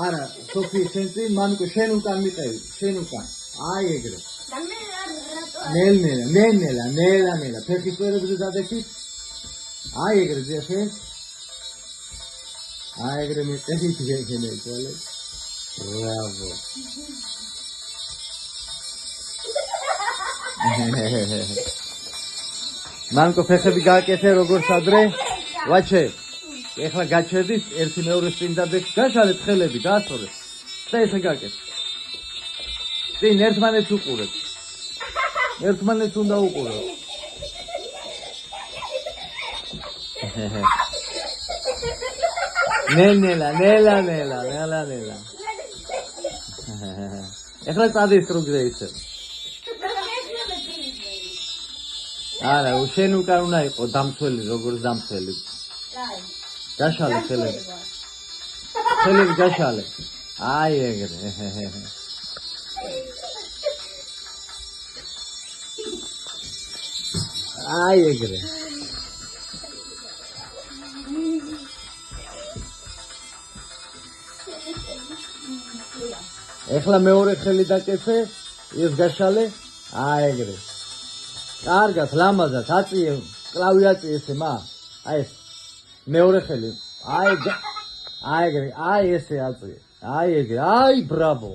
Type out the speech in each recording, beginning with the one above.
არა, სოფიის ცენტრი, მამიკო, შენ უკან მიყევი, შენ უკან. აი ეგრე. ნელა, ფეხის წვერებზე დადექით. აი ეგრე ძია შენ. აი ეგრე მიყევით შენ ეცვალე. Bravo. მამიკო, ფეხები გააკეთე როგორც ადრე. ვაჩე. ეხლა გაჩერდით, ერთი მეორე წინ დადექით, გაშალეთ ხელები, გაასწორეთ. და ესე გააკეთე. წინ ერთმანეთს უყურეთ. ერთმანეთს უნდა უყუროთ. ნელა. ეხლა წადის რუგზე ისე. არა, შენ უკან უნდა იყო დამცველი, როგორც დამცველი. გაშალე ხელები. ხელები გაშალე. აი ეგრე. აი ეგრე. ეხლა მეორე ხელი დაკეთე, ეს გაშალე. აი ეგრე. კარგად, ლამაზად, აწიე, კლავი აწიე ესე, მა. აი ეს. მეორე ხელი. აი ეგრე, აი ესე აწიე. აი ეგრე, აი ბრავო.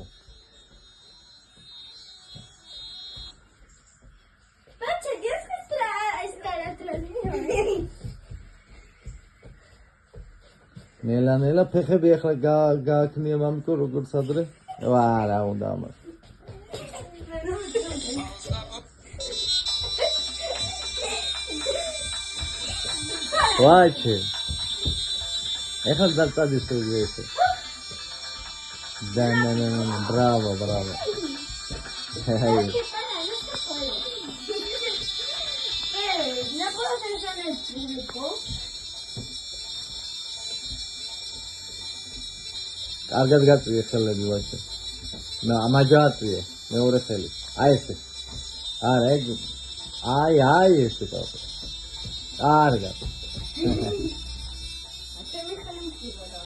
ნელა, ფეხები ახლა გააქმნია მამიკო როგორც ადრე. არა უნდა ამას. ვაჩე. ეხლა დაწადის რუგზე ესე. Bravo. კარგად გაწვიე ხელები ვაჩე. ამაჯაწვიე მეორე ხელი. აი ესე. არა ეგ. აი ესე თავი. კარგად.